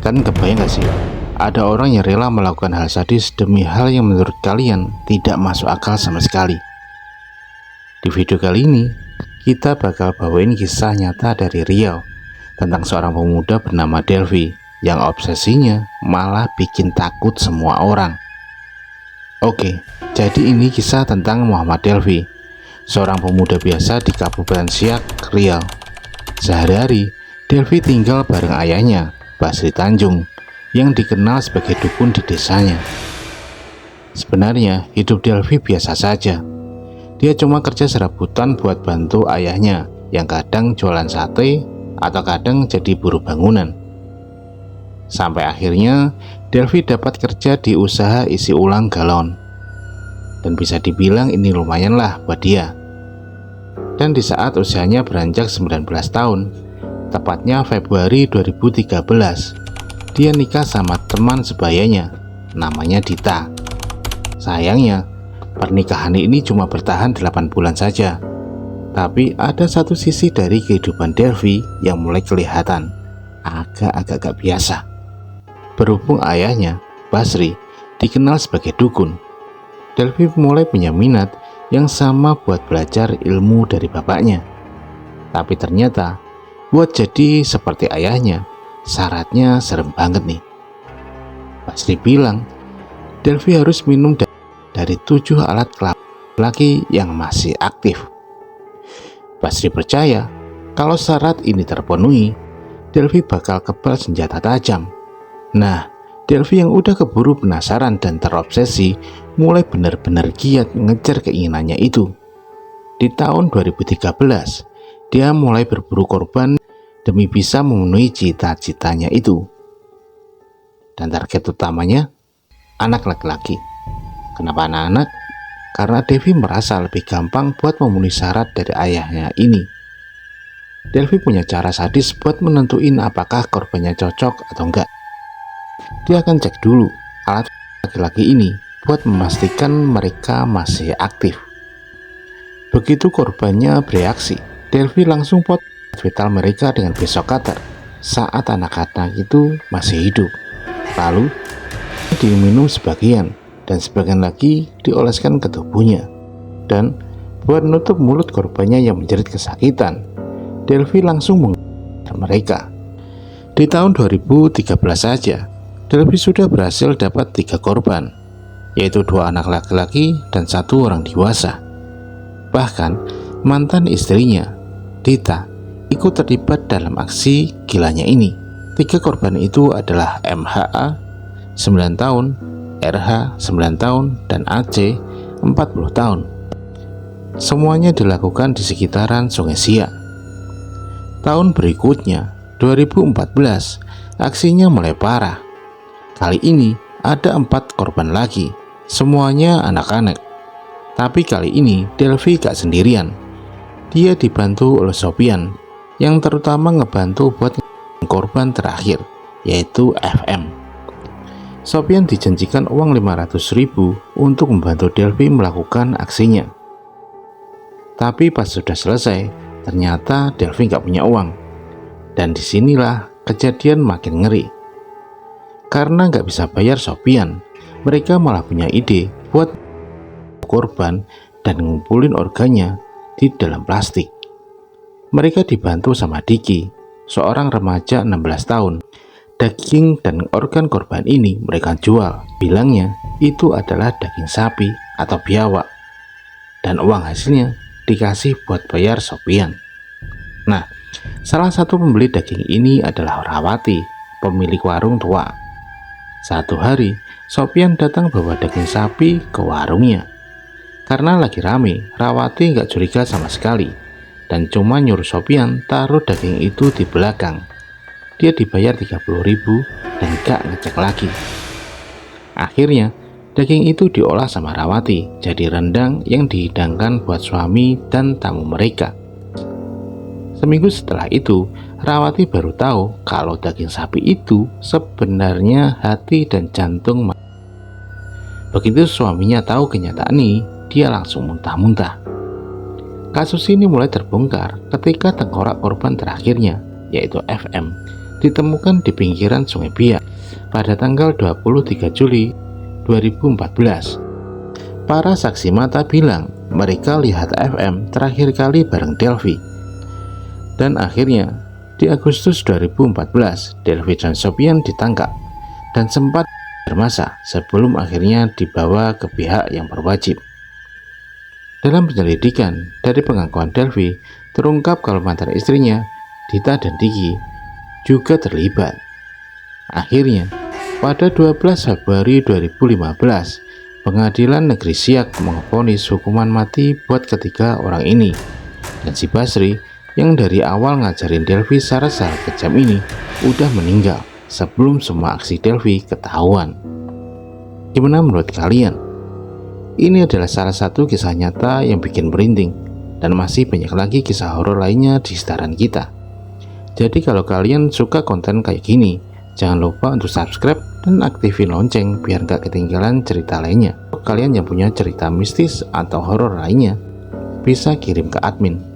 Kan kebayang gak sih, ada orang yang rela melakukan hal sadis demi hal yang menurut kalian tidak masuk akal sama sekali. Di video kali ini, kita bakal bawain kisah nyata dari Riau tentang seorang pemuda bernama Delvi yang obsesinya malah bikin takut semua orang. Oke, jadi ini kisah tentang Muhammad Delvi, seorang pemuda biasa di Kabupaten Siak, Riau. Sehari-hari, Delvi tinggal bareng ayahnya, Basri Tanjung, yang dikenal sebagai dukun di desanya. Sebenarnya, hidup Delvi biasa saja. Dia cuma kerja serabutan buat bantu ayahnya, yang kadang jualan sate atau kadang jadi buruh bangunan. Sampai akhirnya, Delvi dapat kerja di usaha isi ulang galon. Dan bisa dibilang ini lumayan lah buat dia. Dan di saat usianya beranjak 19 tahun, tepatnya Februari 2013, dia nikah sama teman sebayanya, namanya Dita. Sayangnya, pernikahan ini cuma bertahan 8 bulan saja. Tapi ada satu sisi dari kehidupan Delvi yang mulai kelihatan agak-agak gak biasa. Berhubung ayahnya, Basri, dikenal sebagai dukun, Delvi mulai punya minat yang sama buat belajar ilmu dari bapaknya. Tapi ternyata, buat jadi seperti ayahnya, syaratnya serem banget nih. Basri bilang, Delvi harus minum dari 7 alat kelamin laki yang masih aktif. Basri percaya kalau syarat ini terpenuhi, Delvi bakal kebal senjata tajam. Nah, Delvi yang udah keburu penasaran dan terobsesi mulai benar-benar giat mengejar keinginannya itu. Di tahun 2013, dia mulai berburu korban demi bisa memenuhi cita-citanya itu. Dan target utamanya, anak laki-laki. Kenapa anak-anak? Karena Delvi merasa lebih gampang buat memenuhi syarat dari ayahnya ini. Delvi punya cara sadis buat menentuin apakah korbannya cocok atau enggak. Dia akan cek dulu alat laki-laki ini buat memastikan mereka masih aktif. Begitu korbannya bereaksi, Delvi langsung potong vital mereka dengan pisau cutter saat anak-anak itu masih hidup. Lalu diminum sebagian dan sebagian lagi dioleskan ke tubuhnya. Dan buat nutup mulut korbannya yang menjerit kesakitan, Delvi langsung mengejar mereka. Di tahun 2013 saja, Delvi sudah berhasil dapat 3 korban, yaitu 2 anak laki-laki dan 1 orang dewasa. Bahkan mantan istrinya, Dita, ikut terlibat dalam aksi gilanya ini. 3 korban itu adalah MHA 9 tahun, RH 9 tahun, dan AC 40 tahun. Semuanya dilakukan di sekitaran Sungai Siak. Tahun berikutnya, 2014, aksinya mulai parah. Kali ini ada 4 korban lagi, semuanya anak-anak. Tapi kali ini Delvi gak sendirian. Dia dibantu oleh Sopian, yang terutama ngebantu buat korban terakhir, yaitu FM. Sopian dijanjikan uang 500.000 untuk membantu Delvi melakukan aksinya. Tapi pas sudah selesai, ternyata Delvi gak punya uang. Dan disinilah kejadian makin ngeri. Karena gak bisa bayar Sopian, mereka malah punya ide buat korban dan ngumpulin organnya di dalam plastik. Mereka dibantu sama Diki, seorang remaja 16 tahun. Daging dan organ korban ini mereka jual, bilangnya itu adalah daging sapi atau biawak. Dan uang hasilnya dikasih buat bayar Sopian. Nah, salah satu pembeli daging ini adalah Rawati, pemilik warung tua. Satu hari, Sopian datang bawa daging sapi ke warungnya. Karena lagi rame, Rawati gak curiga sama sekali dan cuma nyuruh Sopian taruh daging itu di belakang. Dia dibayar 30.000 dan gak ngecek lagi. Akhirnya, daging itu diolah sama Rawati jadi rendang yang dihidangkan buat suami dan tamu mereka. Seminggu setelah itu, Rawati baru tahu kalau daging sapi itu sebenarnya hati dan jantung. Begitu suaminya tahu kenyataan ini, dia langsung muntah-muntah. Kasus ini mulai terbongkar ketika tengkorak korban terakhirnya, yaitu FM, ditemukan di pinggiran Sungai Biak pada tanggal 23 Juli 2014. Para saksi mata bilang mereka lihat FM terakhir kali bareng Delvi. Dan akhirnya, di Agustus 2014, Delvi dan Sopyan ditangkap dan sempat bermasa sebelum akhirnya dibawa ke pihak yang berwajib. Dalam penyelidikan, dari pengakuan Delvi, terungkap kalau mantan istrinya, Dita dan Diki, juga terlibat. Akhirnya, pada 12 Februari 2015, Pengadilan Negeri Siak memvonis hukuman mati buat ketiga orang ini. Dan si Basri, yang dari awal ngajarin Delvi cara-cara kejam ini, udah meninggal sebelum semua aksi Delvi ketahuan. Gimana menurut kalian? Ini adalah salah satu kisah nyata yang bikin merinding, dan masih banyak lagi kisah horor lainnya di sekitaran kita. Jadi kalau kalian suka konten kayak gini, jangan lupa untuk subscribe dan aktifin lonceng biar gak ketinggalan cerita lainnya. Kalian yang punya cerita mistis atau horor lainnya, bisa kirim ke admin.